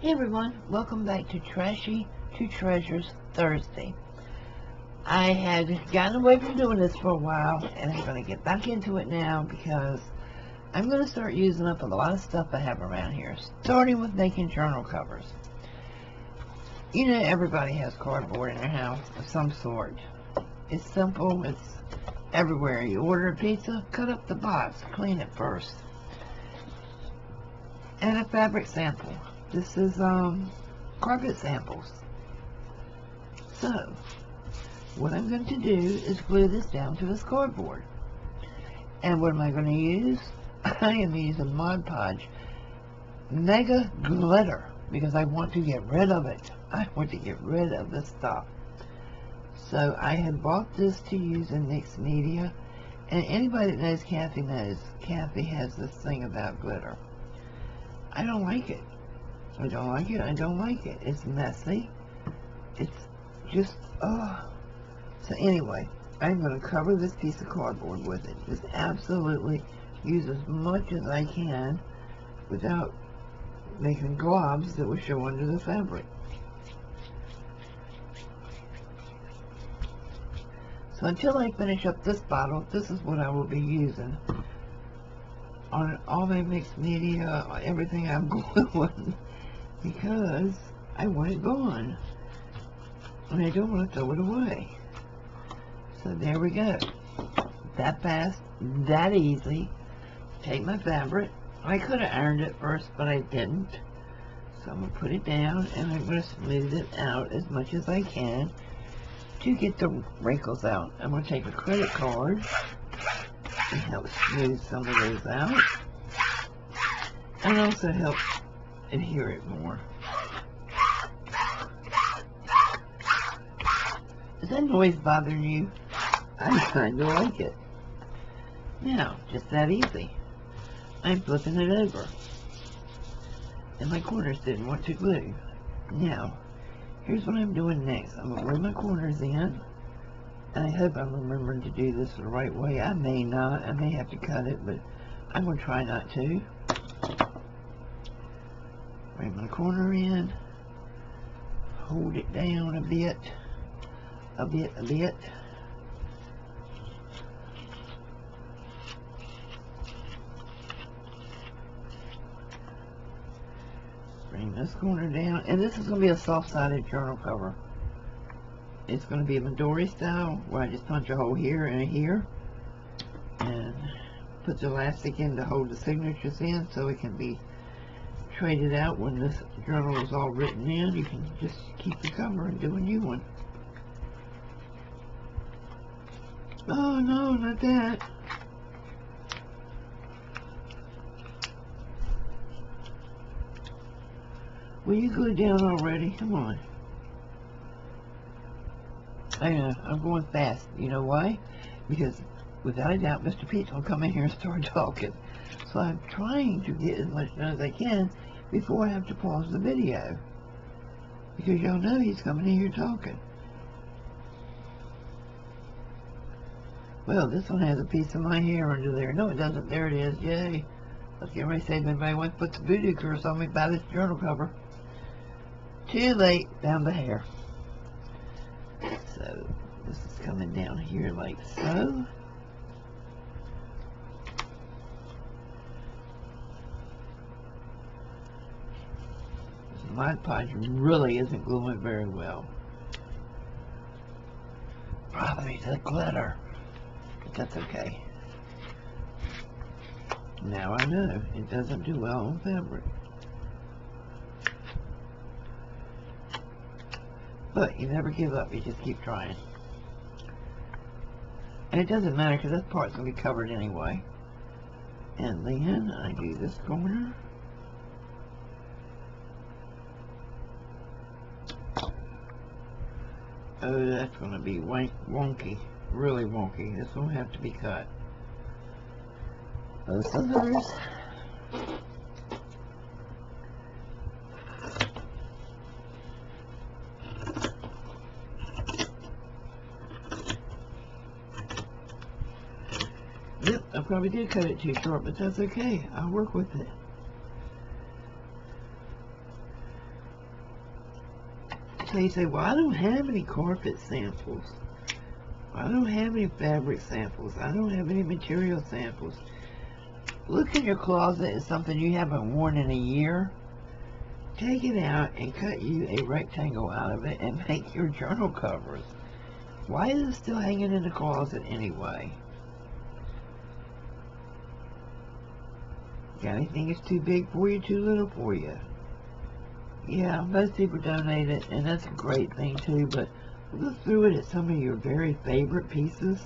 Hey everyone, welcome back to Trashy to Treasures Thursday. I had gotten away from doing this for a while, and I'm going to get back into it now because I'm going to start using up a lot of stuff I have around here, starting with making journal covers. You know, everybody has cardboard in their house of some sort. It's simple, it's everywhere. You order a pizza, cut up the box, clean it first. And a fabric sample. This is carpet samples. So, what I'm going to do is glue this down to this cardboard. And what am I going to use? I am using Mod Podge Mega Glitter because I want to get rid of it. I want to get rid of this stuff. So I had bought this to use in mixed media, and anybody that knows Kathie knows Kathie has this thing about glitter. I don't like it. I don't like it. I don't like it. It's messy. It's just, So anyway, I'm going to cover this piece of cardboard with it. Just absolutely use as much as I can without making globs that will show under the fabric. So until I finish up this bottle, this is what I will be using on all my mixed media, everything I'm gluing, because I want it gone and I don't want to throw it away. So there we go. That fast, that easy. Take my fabric. I could have ironed it first, but I didn't. So I'm going to put it down and I'm going to smooth it out as much as I can to get the wrinkles out. I'm going to take a credit card and help smooth some of those out, and also help adhere it more. Is that noise bothering you? I kind of like it. Now, just that easy. I'm flipping it over, and my corners didn't want to glue. Now, here's what I'm doing next. I'm going to glue my corners in. And I hope I'm remembering to do this the right way. I may not. I may have to cut it, but I'm going to try not to. Bring my corner in. Hold it down a bit. A bit. Bring this corner down. And this is going to be a soft-sided journal cover. It's going to be a Midori style, where I just punch a hole here and here, and put the elastic in to hold the signatures in, so it can be traded out when this journal is all written in. You can just keep the cover and do a new one. Oh no, not that. Will you glue down already? Come on. I know, I'm going fast. You know why? Because without a doubt, Mr. Pete's will come in here and start talking. So I'm trying to get as much done as I can before I have to pause the video. Because y'all know he's coming in here talking. Well, this one has a piece of my hair under there. No, it doesn't. There it is. Yay. Let's get ready to say if anybody wants to put the voodoo curse on me by this journal cover. Too late. Found the hair. So this is coming down here like so. This Mod Podge really isn't gluing very well. Probably the glitter, but that's okay. Now I know it doesn't do well on fabric. But you never give up, you just keep trying. And it doesn't matter because this part's going to be covered anyway. And then I do this corner. Oh, that's going to be wonky. Really wonky. This will have to be cut. Those scissors. Yep, I probably did cut it too short, but that's okay. I'll work with it. So you say, well, I don't have any carpet samples. I don't have any fabric samples. I don't have any material samples. Look in your closet at something you haven't worn in a year. Take it out and cut you a rectangle out of it and make your journal covers. Why is it still hanging in the closet anyway? Got anything that's too big for you, too little for you? Yeah, most people donate it, and that's a great thing too, but look through it at some of your very favorite pieces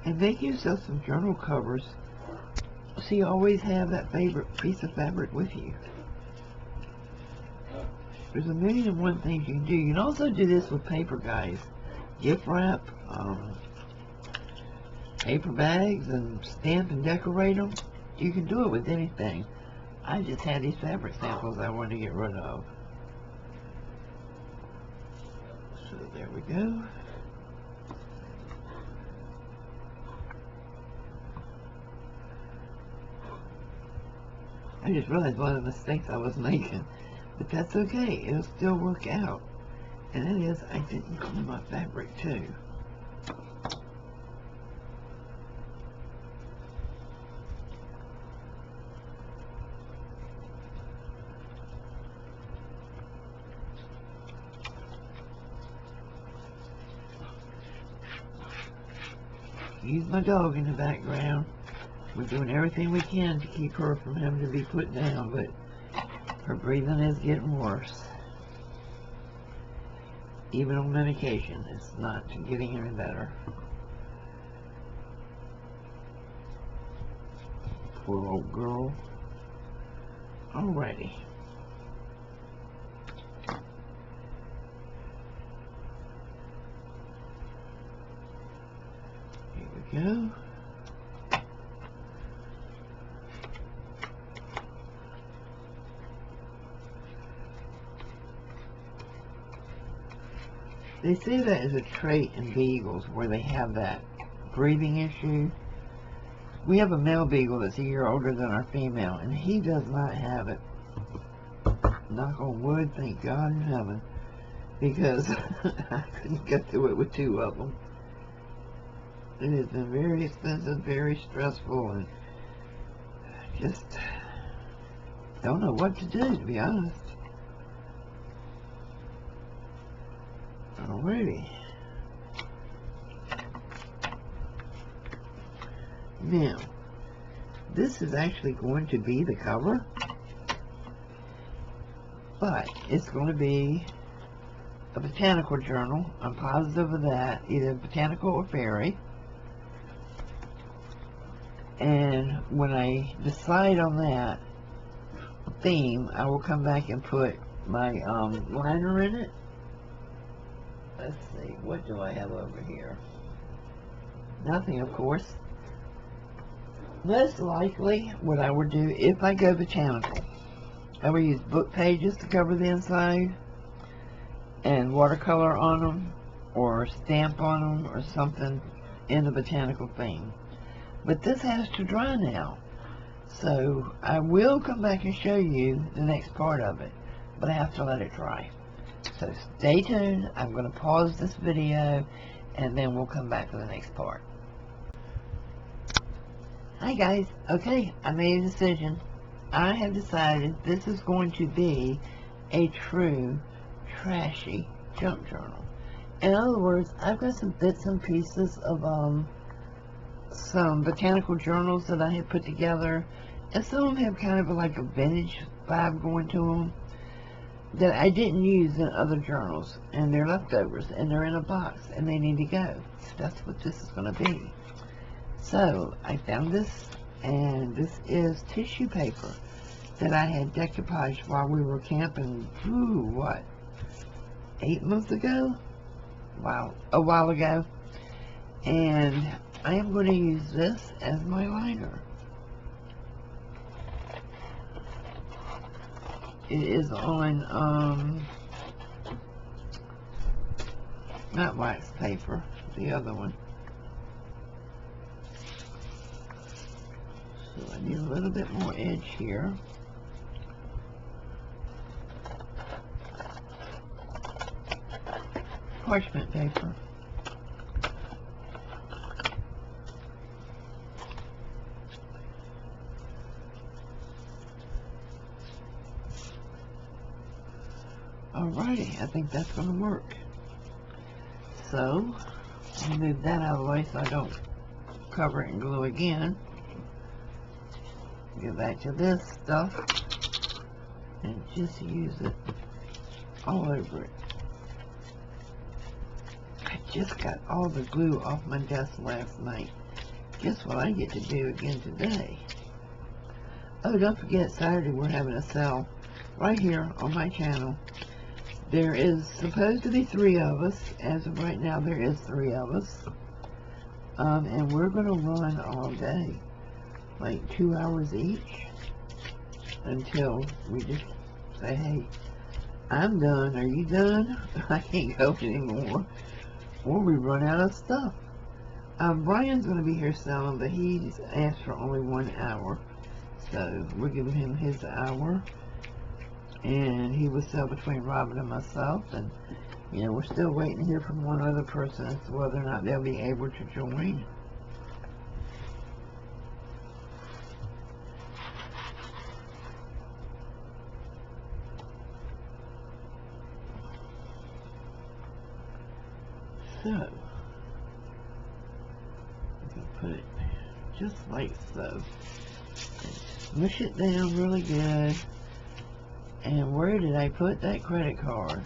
and make yourself some journal covers so you always have that favorite piece of fabric with you. There's a million and one things you can do. You can also do this with paper, guys. Gift wrap, paper bags, and stamp and decorate them. You can do it with anything. I just had these fabric samples I wanted to get rid of. So there we go. I just realized one of the mistakes I was making, but that's okay. It'll still work out. And that is, I didn't clean my fabric too. Use my dog in the background. We're doing everything we can to keep her from having to be put down, but her breathing is getting worse. Even on medication, it's not getting any better. Poor old girl. Alrighty. Here we go. They say that is a trait in beagles where they have that breathing issue. We have a male beagle that's a year older than our female, and he does not have it. Knock on wood, thank God in heaven, because I couldn't get through it with two of them. It has been very expensive, very stressful, and just don't know what to do, to be honest. Alrighty. Now, this is actually going to be the cover, but it's going to be a botanical journal. I'm positive of that, either botanical or fairy. And when I decide on that theme, I will come back and put my liner in it. Let's see, what do I have over here? Nothing, of course. Most likely, what I would do, if I go botanical, I would use book pages to cover the inside, and watercolor on them, or stamp on them, or something in the botanical theme. But this has to dry now, so I will come back and show you the next part of it, but I have to let it dry. So stay tuned. I'm going to pause this video and then we'll come back to the next part. Hi guys. Okay, I made a decision. I have decided this is going to be a true trashy junk journal. In other words, I've got some bits and pieces of some botanical journals that I have put together, and some of them have kind of like a vintage vibe going to them that I didn't use in other journals, and they're leftovers, and they're in a box, and they need to go. That's what this is going to be. So I found this, and this is tissue paper that I had decoupaged while we were camping, what, 8 months ago? Wow, a while ago. And I am going to use this as my liner. It is on, not wax paper, the other one. So I need a little bit more edge here. parchment paper. Alrighty, I think that's going to work. So, I'll move that out of the way so I don't cover it and glue again. Get back to this stuff and just use it all over it. I just got all the glue off my desk last night. Guess what I get to do again today? Oh, don't forget, Saturday we're having a sale right here on my channel. There is supposed to be 3 of us. As of right now, there is 3 of us. And we're going to run all day. Like 2 hours each. Until we just say, hey, I'm done. Are you done? I can't go anymore. Or we run out of stuff. Brian's going to be here selling, but he's asked for only 1 hour. So we're giving him his hour. And he will sell between Robin and myself. And, you know, we're still waiting to hear from one other person as to whether or not they'll be able to join. So, I'm going to put it just like so. Mush it down really good. And where did I put that credit card?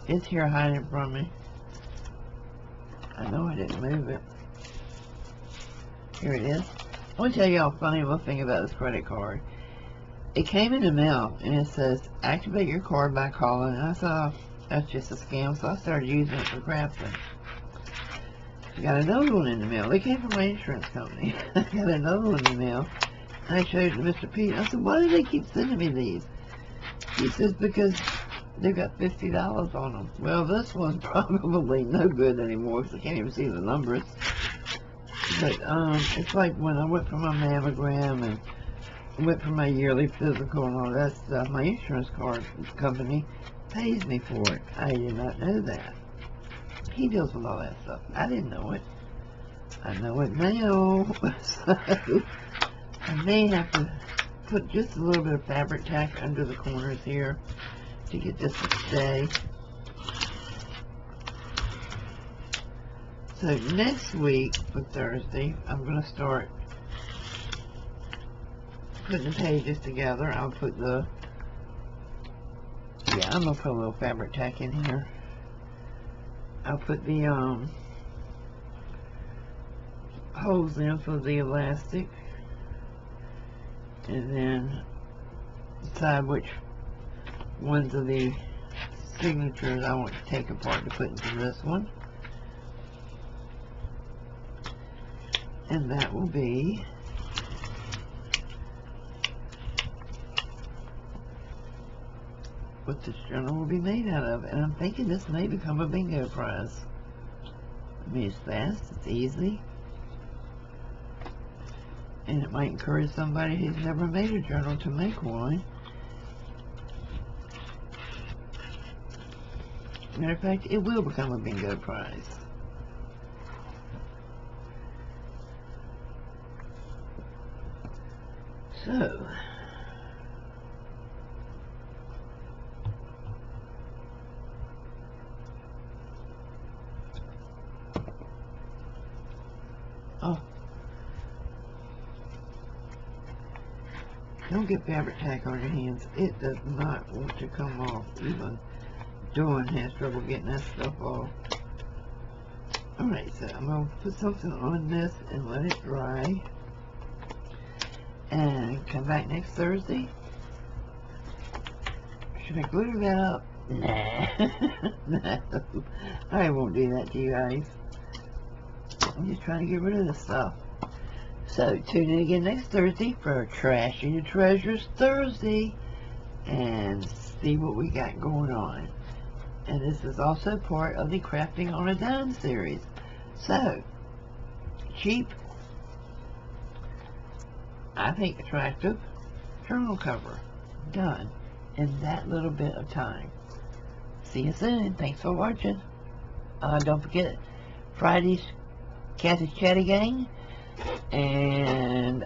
It's here hiding from me. I know I didn't move it. Here it is. I want to tell y'all a funny little thing about this credit card. It came in the mail and it says, activate your card by calling. And I saw that's just a scam, so I started using it for crafting. I got another one in the mail. They came from my insurance company. I got another one in the mail. And I showed it to Mr. Pete. I said, why do they keep sending me these? He says, because they've got $50 on them. Well, this one's probably no good anymore because I can't even see the numbers. But it's like when I went for my mammogram and went for my yearly physical and all that stuff, my insurance company pays me for it. I did not know that. He deals with all that stuff. I didn't know it. I know it now. So I may have to put just a little bit of fabric tack under the corners here to get this to stay. So next week for Thursday, I'm going to start putting the pages together. I'll put the, I'm going to put a little fabric tack in here. I'll put the holes in for the elastic. And then decide which ones of the signatures I want to take apart to put into this one. And that will be what this journal will be made out of. And I'm thinking this may become a bingo prize. I mean, it's fast, it's easy. And it might encourage somebody who's never made a journal to make one. Matter of fact, it will become a bingo prize. So, don't get fabric tack on your hands. It does not want to come off. Even Dawn has trouble getting that stuff off. Alright, so I'm going to put something on this and let it dry. And come back next Thursday. Should I glue that up? Nah. No. I won't do that to you guys. I'm just trying to get rid of this stuff. So, tune in again next Thursday for Trashing Your Treasures Thursday and see what we got going on. And this is also part of the Crafting on a Dime series. So, cheap, I think attractive journal cover done in that little bit of time. See you soon. Thanks for watching. Don't forget, Friday's Kathie's Chatty Gang, and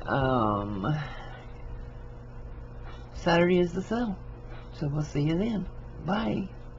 Saturday is the sale. So we'll see you then. Bye.